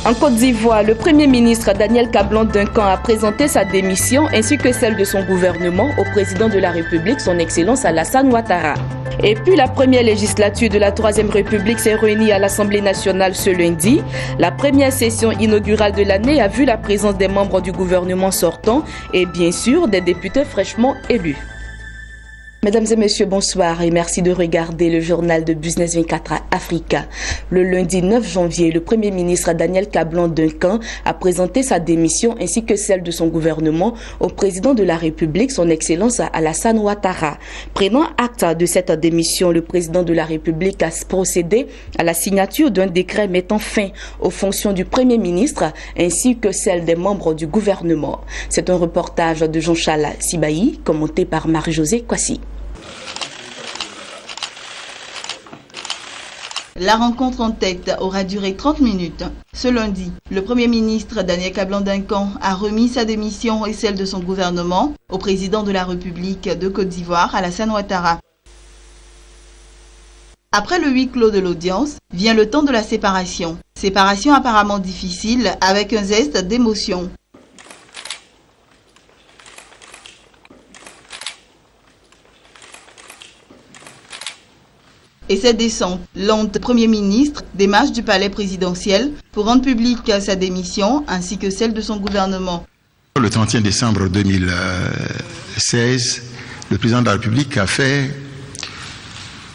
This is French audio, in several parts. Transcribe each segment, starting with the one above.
En Côte d'Ivoire, le Premier ministre Daniel Kablan-Duncan a présenté sa démission ainsi que celle de son gouvernement au président de la République, son Excellence Alassane Ouattara. Et puis la première législature de la Troisième République s'est réunie à l'Assemblée nationale ce lundi. La première session inaugurale de l'année a vu la présence des membres du gouvernement sortant et bien sûr des députés fraîchement élus. Mesdames et messieurs, bonsoir et merci de regarder le journal de Business 24 Africa. Le lundi 9 janvier, le Premier ministre Daniel Kablan-Duncan a présenté sa démission ainsi que celle de son gouvernement au président de la République, son Excellence Alassane Ouattara. Prenant acte de cette démission, le président de la République a procédé à la signature d'un décret mettant fin aux fonctions du Premier ministre ainsi que celles des membres du gouvernement. C'est un reportage de Jean-Charles Sibaï, commenté par Marie-Josée Kwasi. La rencontre en tête aura duré 30 minutes. Ce lundi, le Premier ministre Daniel Kablan-Duncan a remis sa démission et celle de son gouvernement au président de la République de Côte d'Ivoire, Alassane Ouattara. Après le huis clos de l'audience, vient le temps de la séparation. Séparation apparemment difficile avec un zeste d'émotion. Et cette descente, l'honte Premier ministre démarche du palais présidentiel pour rendre publique sa démission ainsi que celle de son gouvernement. Le 31 décembre 2016, le président de la République a fait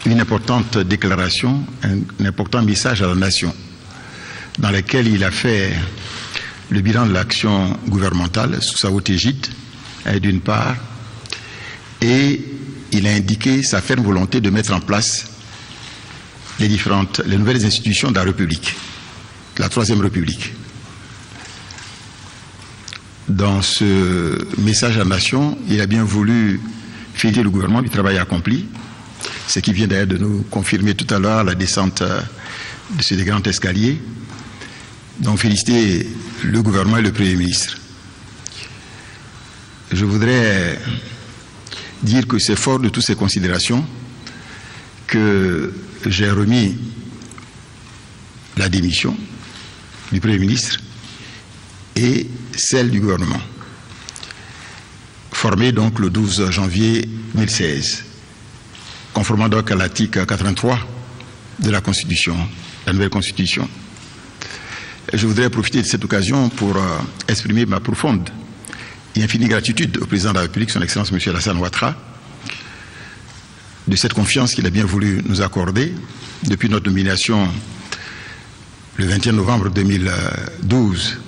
une importante déclaration, un important message à la nation, dans lequel il a fait le bilan de l'action gouvernementale sous sa haute égide, d'une part, et il a indiqué sa ferme volonté de mettre en place les nouvelles institutions de la République, la Troisième République. Dans ce message à la nation, il a bien voulu féliciter le gouvernement du travail accompli, ce qui vient d'ailleurs de nous confirmer tout à l'heure la descente de ce grand escalier. Donc féliciter le gouvernement et le Premier ministre. Je voudrais dire que c'est fort de toutes ces considérations que j'ai remis la démission du Premier ministre et celle du gouvernement, formée donc le 12 janvier 2016, conformément donc à l'article 83 de la Constitution, la nouvelle Constitution. Je voudrais profiter de cette occasion pour exprimer ma profonde et infinie gratitude au président de la République, son Excellence M. Alassane Ouattara, de cette confiance qu'il a bien voulu nous accorder depuis notre nomination le 21 novembre 2012.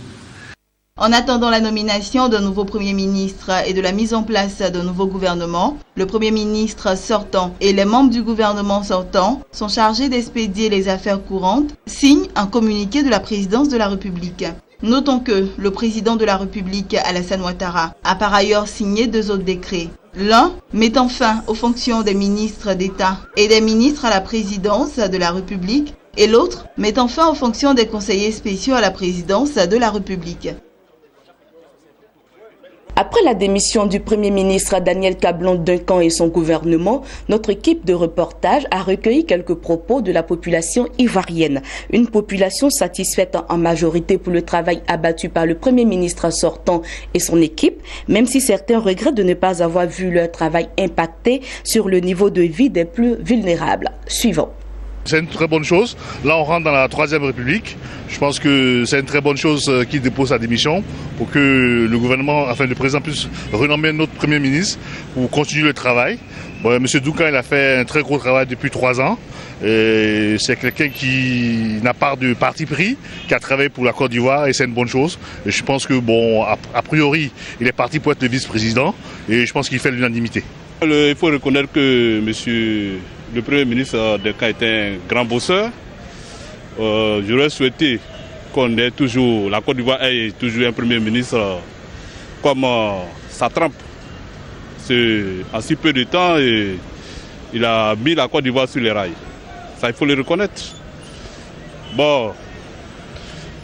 En attendant la nomination d'un nouveau Premier ministre et de la mise en place d'un nouveau gouvernement, le Premier ministre sortant et les membres du gouvernement sortant sont chargés d'expédier les affaires courantes, signe un communiqué de la présidence de la République. Notons que le président de la République, Alassane Ouattara, a par ailleurs signé 2 autres décrets. L'un mettant fin aux fonctions des ministres d'État et des ministres à la présidence de la République et l'autre mettant fin aux fonctions des conseillers spéciaux à la présidence de la République. Après la démission du Premier ministre Daniel Kablan-Duncan et son gouvernement, notre équipe de reportage a recueilli quelques propos de la population ivoirienne. Une population satisfaite en majorité pour le travail abattu par le Premier ministre sortant et son équipe, même si certains regrettent de ne pas avoir vu leur travail impacté sur le niveau de vie des plus vulnérables. Suivant. C'est une très bonne chose. Là, on rentre dans la Troisième République. Je pense que c'est une très bonne chose qu'il dépose sa démission pour que le gouvernement, enfin le président, puisse renommer notre Premier ministre pour continuer le travail. Bon, M. Duncan, il a fait un très gros travail depuis 3 ans. Et c'est quelqu'un qui n'a pas de parti pris, qui a travaillé pour la Côte d'Ivoire et c'est une bonne chose. Et je pense que, bon, a priori, il est parti pour être le vice-président et je pense qu'il fait l'unanimité. Il faut reconnaître que le Premier ministre Duncan est un grand bosseur. J'aurais souhaité qu'on ait toujours, la Côte d'Ivoire ait toujours un Premier ministre comme sa trempe. En si peu de temps, il a mis la Côte d'Ivoire sur les rails. Ça, il faut le reconnaître. Bon,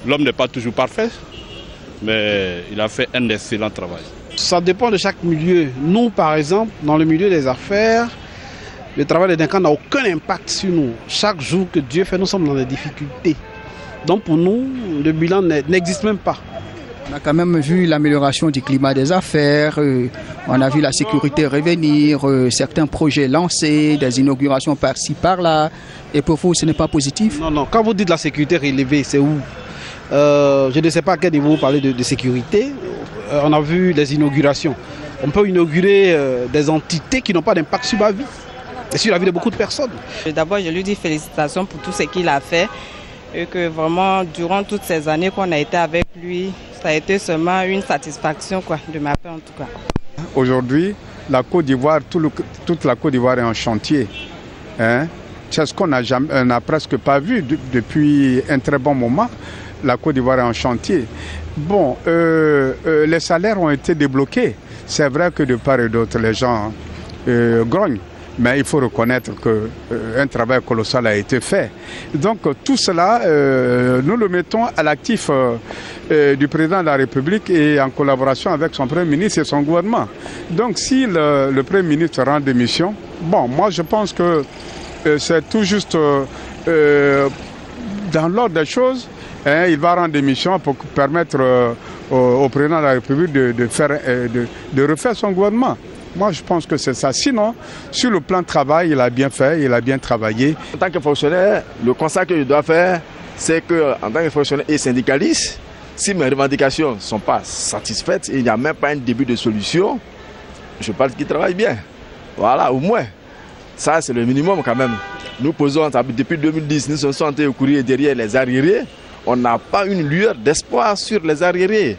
l'homme n'est pas toujours parfait, mais il a fait un excellent travail. Ça dépend de chaque milieu. Nous, par exemple, dans le milieu des affaires, le travail de Duncan n'a aucun impact sur nous. Chaque jour que Dieu fait, nous sommes dans des difficultés. Donc pour nous, le bilan n'existe même pas. On a quand même vu l'amélioration du climat des affaires, on a vu la sécurité revenir, certains projets lancés, des inaugurations par-ci, par-là. Et pour vous, ce n'est pas positif? Non. Quand vous dites la sécurité relevée, c'est où? Je ne sais pas à quel niveau vous parlez de sécurité. On a vu les inaugurations. On peut inaugurer des entités qui n'ont pas d'impact sur ma vie et sur la vie de beaucoup de personnes. D'abord, je lui dis félicitations pour tout ce qu'il a fait et que vraiment, durant toutes ces années qu'on a été avec lui, ça a été seulement une satisfaction de ma part en tout cas. Aujourd'hui, la Côte d'Ivoire, toute la Côte d'Ivoire est en chantier. C'est ce qu'on n'a presque pas vu depuis un très bon moment. La Côte d'Ivoire est en chantier. Bon, les salaires ont été débloqués. C'est vrai que de part et d'autre, les gens grognent. Mais il faut reconnaître qu'un travail colossal a été fait. Donc tout cela, nous le mettons à l'actif du président de la République et en collaboration avec son Premier ministre et son gouvernement. Donc si le Premier ministre rend démission, bon, moi je pense que c'est tout juste dans l'ordre des choses. Il va rendre démission pour permettre au président de la République de refaire son gouvernement. Moi, je pense que c'est ça. Sinon, sur le plan de travail, il a bien fait, il a bien travaillé. En tant que fonctionnaire, le constat que je dois faire, c'est qu'en tant que fonctionnaire et syndicaliste, si mes revendications ne sont pas satisfaites, il n'y a même pas un début de solution, je pense qu'il travaille bien. Voilà, au moins. Ça, c'est le minimum quand même. Nous posons, depuis 2010, nous sommes en train de courir derrière les arriérés. On n'a pas une lueur d'espoir sur les arriérés.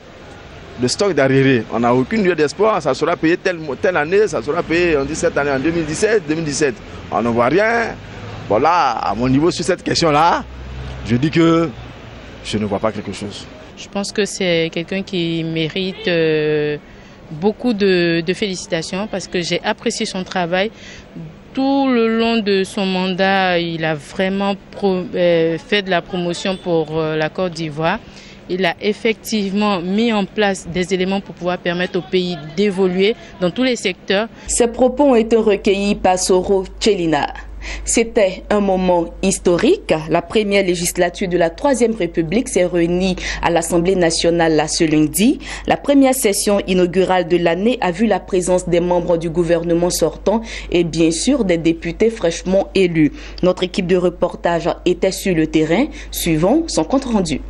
Le stock d'arriérés, on n'a aucune lieu d'espoir, ça sera payé telle année, ça sera payé, on dit cette année, en 2017. On ne voit rien. Voilà, à mon niveau sur cette question-là, je dis que je ne vois pas quelque chose. Je pense que c'est quelqu'un qui mérite beaucoup de félicitations parce que j'ai apprécié son travail. Tout le long de son mandat, il a vraiment fait de la promotion pour la Côte d'Ivoire. Il a effectivement mis en place des éléments pour pouvoir permettre au pays d'évoluer dans tous les secteurs. Ces propos ont été recueillis par Soro Tchelina. C'était un moment historique. La première législature de la Troisième République s'est réunie à l'Assemblée nationale ce lundi. La première session inaugurale de l'année a vu la présence des membres du gouvernement sortant et bien sûr des députés fraîchement élus. Notre équipe de reportage était sur le terrain. Suivons son compte rendu.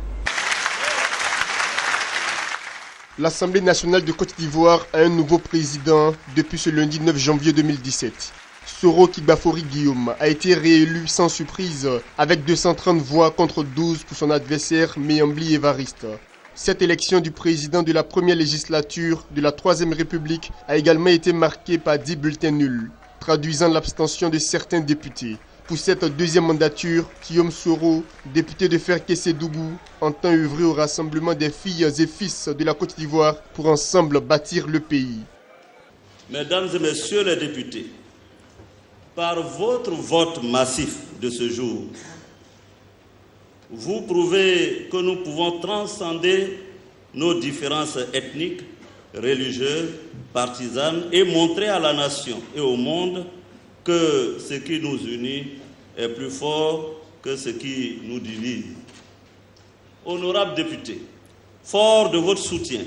L'Assemblée nationale de Côte d'Ivoire a un nouveau président depuis ce lundi 9 janvier 2017. Soro Kibafori Guillaume a été réélu sans surprise avec 230 voix contre 12 pour son adversaire Méambli Évariste. Cette élection du président de la première législature de la Troisième République a également été marquée par 10 bulletins nuls, traduisant l'abstention de certains députés. Pour cette deuxième mandature, Guillaume Soro, député de Ferkessé-Dougou, entend œuvrer au rassemblement des filles et fils de la Côte d'Ivoire pour ensemble bâtir le pays. Mesdames et messieurs les députés, par votre vote massif de ce jour, vous prouvez que nous pouvons transcender nos différences ethniques, religieuses, partisanes et montrer à la nation et au monde que ce qui nous unit est plus fort que ce qui nous divise. Honorables députés, fort de votre soutien,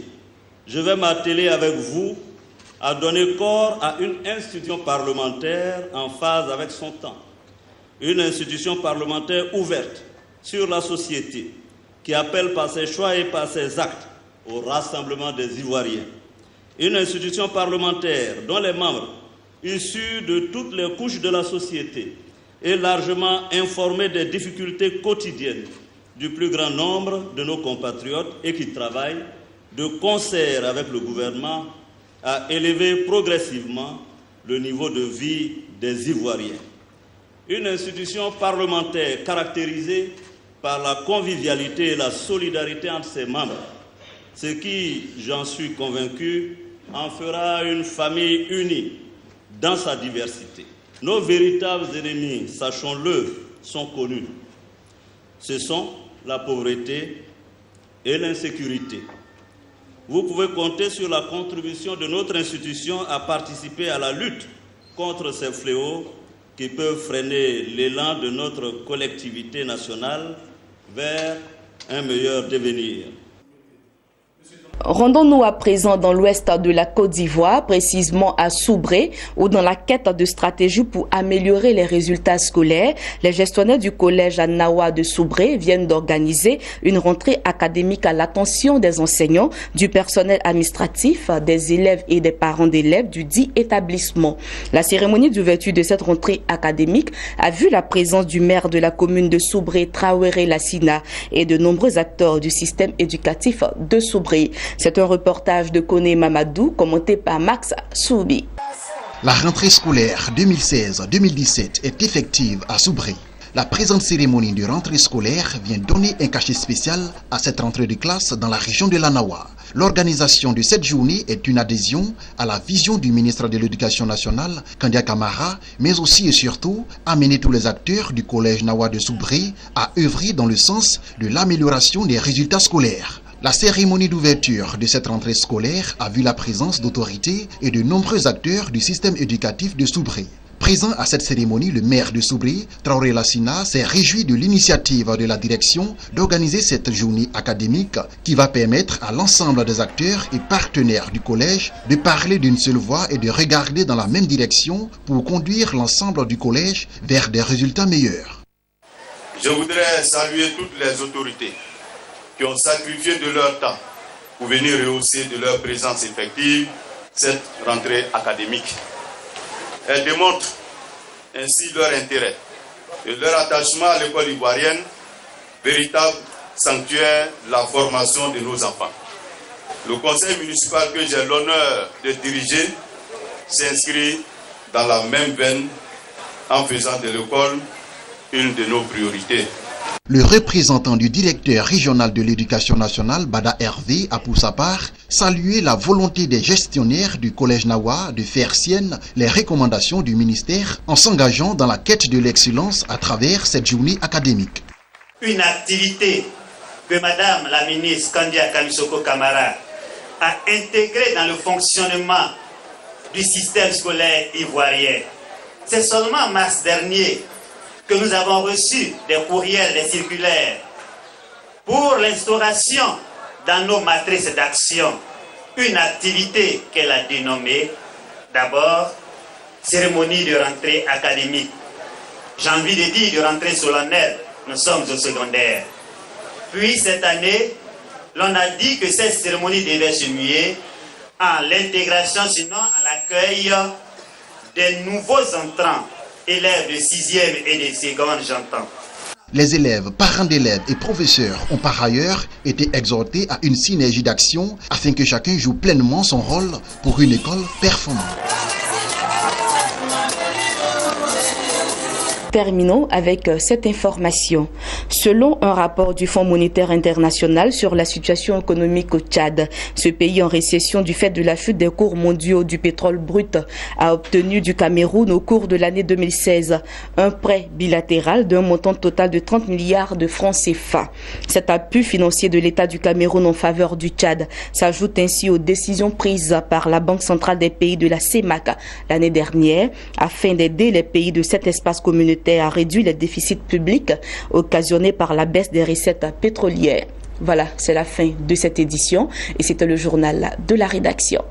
je vais m'atteler avec vous à donner corps à une institution parlementaire en phase avec son temps. Une institution parlementaire ouverte sur la société, qui appelle par ses choix et par ses actes au rassemblement des Ivoiriens. Une institution parlementaire dont les membres issus de toutes les couches de la société et largement informés des difficultés quotidiennes du plus grand nombre de nos compatriotes et qui travaillent de concert avec le gouvernement à élever progressivement le niveau de vie des Ivoiriens. Une institution parlementaire caractérisée par la convivialité et la solidarité entre ses membres, ce qui, j'en suis convaincu, en fera une famille unie dans sa diversité. Nos véritables ennemis, sachons-le, sont connus. Ce sont la pauvreté et l'insécurité. Vous pouvez compter sur la contribution de notre institution à participer à la lutte contre ces fléaux qui peuvent freiner l'élan de notre collectivité nationale vers un meilleur devenir. Rendons-nous à présent dans l'ouest de la Côte d'Ivoire, précisément à Soubré, où dans la quête de stratégies pour améliorer les résultats scolaires, les gestionnaires du collège à Nawa de Soubré viennent d'organiser une rentrée académique à l'attention des enseignants, du personnel administratif, des élèves et des parents d'élèves du dit établissement. La cérémonie d'ouverture de cette rentrée académique a vu la présence du maire de la commune de Soubré, Traoré Lassina, et de nombreux acteurs du système éducatif de Soubré. C'est un reportage de Koné Mamadou, commenté par Max Soubi. La rentrée scolaire 2016-2017 est effective à Soubré. La présente cérémonie de rentrée scolaire vient donner un cachet spécial à cette rentrée de classe dans la région de la Nawa. L'organisation de cette journée est une adhésion à la vision du ministre de l'Éducation nationale, Kandia Kamara, mais aussi et surtout amener tous les acteurs du collège Nawa de Soubré à œuvrer dans le sens de l'amélioration des résultats scolaires. La cérémonie d'ouverture de cette rentrée scolaire a vu la présence d'autorités et de nombreux acteurs du système éducatif de Soubré. Présent à cette cérémonie, le maire de Soubré, Traoré Lassina, s'est réjoui de l'initiative de la direction d'organiser cette journée académique qui va permettre à l'ensemble des acteurs et partenaires du collège de parler d'une seule voix et de regarder dans la même direction pour conduire l'ensemble du collège vers des résultats meilleurs. Je voudrais saluer toutes les autorités qui ont sacrifié de leur temps pour venir rehausser de leur présence effective cette rentrée académique. Elles démontrent ainsi leur intérêt et leur attachement à l'école ivoirienne, véritable sanctuaire de la formation de nos enfants. Le conseil municipal que j'ai l'honneur de diriger s'inscrit dans la même veine en faisant de l'école une de nos priorités. Le représentant du directeur régional de l'éducation nationale, Bada Hervé, a pour sa part salué la volonté des gestionnaires du collège Nawa de faire sienne les recommandations du ministère en s'engageant dans la quête de l'excellence à travers cette journée académique. Une activité que Madame la ministre Kandia Kamisoko Kamara a intégrée dans le fonctionnement du système scolaire ivoirien. C'est seulement en mars dernier que nous avons reçu des courriels, des circulaires pour l'instauration dans nos matrices d'action, une activité qu'elle a dénommée d'abord cérémonie de rentrée académique. J'ai envie de dire de rentrée solennelle, nous sommes au secondaire. Puis cette année, l'on a dit que cette cérémonie devait se muer en l'intégration, sinon à l'accueil des nouveaux entrants, élèves de 6e et de seconde, j'entends. Les élèves, parents d'élèves et professeurs ont par ailleurs été exhortés à une synergie d'action afin que chacun joue pleinement son rôle pour une école performante. Terminons avec cette information. Selon un rapport du Fonds monétaire international sur la situation économique au Tchad, ce pays en récession du fait de la chute des cours mondiaux du pétrole brut a obtenu du Cameroun au cours de l'année 2016 un prêt bilatéral d'un montant total de 30 milliards de francs CFA. Cet appui financier de l'État du Cameroun en faveur du Tchad s'ajoute ainsi aux décisions prises par la Banque centrale des pays de la CEMAC l'année dernière afin d'aider les pays de cet espace communautaire a réduit les déficits publics occasionnés par la baisse des recettes pétrolières. Voilà, c'est la fin de cette édition et c'était le journal de la rédaction.